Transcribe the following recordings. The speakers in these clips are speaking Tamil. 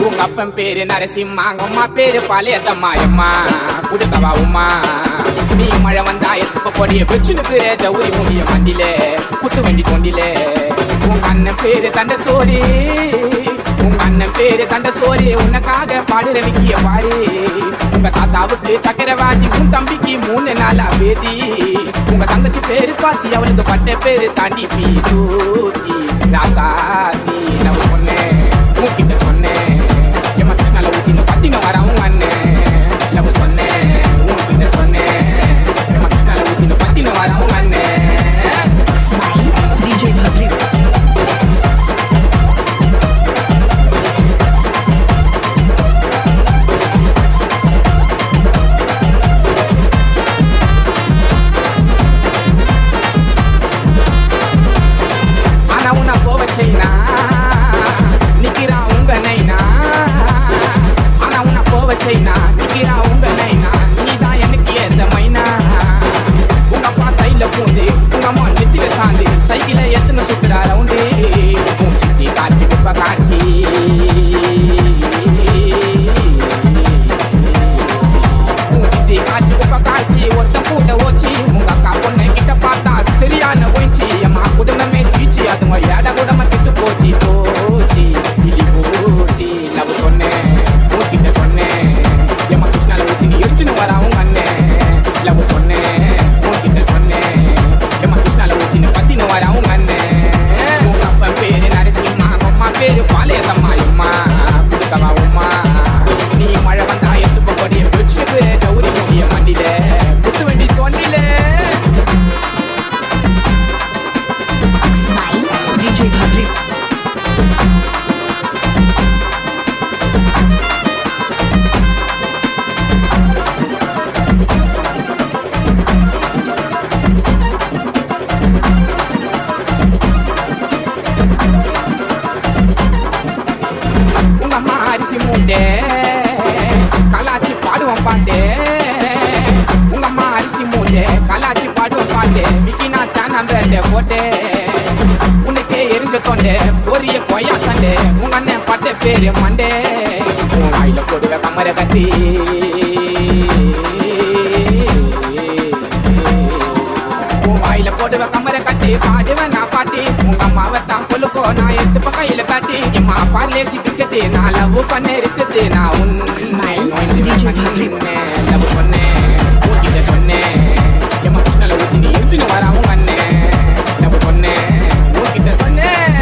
உங்க அப்பன் பேரு நரசிம்மா, அம்மா பேரு பாளையத்தம்மாயம்மா. குடுக்கவா உமா நீ மழை வந்தா எத்துப்ப கொடிய வச்சுனுக்குற ஜவுரி முடிய மண்டிலே குத்து வண்டி கொண்டிலே. உங்க அண்ணன் பேரு தண்ட சோரி, உங்க அண்ணன் பேரு தண்ட சோரி, உனக்காக பாடுற விக்கிய பாரு. உங்க தாத்தாவுக்கு சக்கரவாதி, உன் தம்பிக்கு 3 நாளா பேதி. உங்க தங்கச்சி பேரு சுவாத்தி, அவளுக்கு பட்ட பேரு தாண்டி பீசூத்தி. ராசாத்தி நான் சொன்னேன் உன்கிட்ட சொன்னேன், எம்மா கிருஷ்ணால ஊத்தின பத்தின வர உங்க அண்ணன். லவ் சொன்னேன் உன்கிட்ட சொன்னேன், எம்மா கிருஷ்ணால ஊத்தின பத்தின வர உங்க அண்ணன். DJ Bhadri. ஆனா உன்னை போவ செய்யினா நிக்கிறா உங்க நைனா. ஆனா உன்னை போவ செய்யினா நிக்கிறா உங்க நைனா. நீதான் எனக்கு ஏத்த மைனா. உங்க அப்பா சைட்ல பூந்து உங்க அம்மா நெத்தில சாந்து சைக்கிள எத்தனை சுத்துறா ரவுண்டு. உன் சித்தி காட்சி குப்ப காட்சி, உன் சித்தி காட்சி குப்ப காட்சி. ஒருத்த கூட்ட ஓச்சி உங்க அக்கா பொண்ணு கிட்ட பார்த்தா சரியான போயிடுச்சு. அம்மா குடும்பமே சீச்சி, அதுங்க ஏட குடம திட்டு போச்சு தோச்சி இலி போச்சி. லவ் சொன்னேன் உன்கிட்ட சொன்னேன், எம்மா கிருஷ்ணால ஊத்தி நீ எரிச்சுன்னு வர உங்க அண்ணன். லவ் சொன்னேன் உன்கிட்ட சொன்னேன், எம்மா கிருஷ்ணால ஊத்தின பத்தின வர உங்க அண்ணன். உங்க அப்பன் பேரு நரசிம்மா, அம்மா பேரு பாளையத்தம்மாயம்மா. குடுக்கவா உமா நீ மழை வந்தா எத்துப்ப கொடிய வச்சுக்கு ஜவுரி முடிய மண்டில குத்து வண்டி தோண்டில. DJ Bhadri. உங்க அம்மா அரிசி மூட்டே கலாச்சி பாடுவோம் பாட்டே. உங்க அம்மா அரிசி மூட்டே கலாச்சி பாடுவோம் பாட்டே. விக்கினா தானா பேட்டே போட்டே உனக்கே எரிஞ்ச தொண்டே பொரிய கொய்யா சண்டே. உங்க அண்ணன் பட்ட பேரு மண்டே. உன் வாயில போடுவ கமர கத்தி, உன் வாயில போடுவ கமர கட்டி. பாடுவேன் நான் பாட்டி, உங்க அம்மாவை தான் கொல்லுக்கோ நான் எடுத்து கையில காட்டி. எம்மா பார்லேஜி பிஸ்கட்டு நான் லவ் பண்ண ரிஸ்கத்து. நான் உன் லவ் சொன்னேன் உன்கிட்ட சொன்னேன், எம்மா கிருஷ்ணால ஊத்தி நீ எரிச்சுன்னு வர உங்க அண்ணன். லவ் சொன்னேன் உன்கிட்ட சொன்னேன்,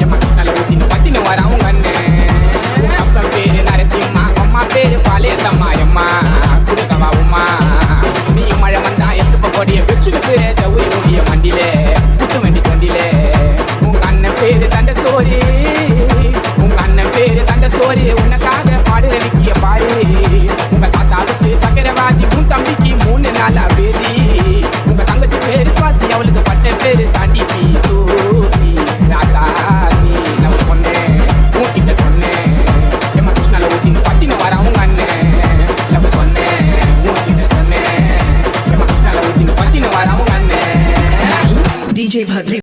எம்மா கிருஷ்ணால ஊத்தி நீ பத்தின வர உங்க அண்ணன். அப்பன் பேரு நரசிம்மா, அம்மா பேரு பாளையத்தம்மாயம்மா. குடுக்கவா உமா நீ மழை வந்தா எத்துப்ப கொடிய வச்சுனுக்கு ஜவுரி முடிய மண்டிலே குத்து வண்டி கொண்டிலே. உங்க அண்ணன் பேரு தண்ட சோரி, உங்க அண்ணன் பேரு தண்ட சோரி, உனக்காக பாடுற விக்கிய பாரு. உங்க தாத்தாவுக்கு சக்கரவாதி, உன் தம்பிக்கு 3 நாளா பேதி. உங்க தங்கச்சி பேரு சுவாத்தி, அவளுக்கு பட்ட பேரு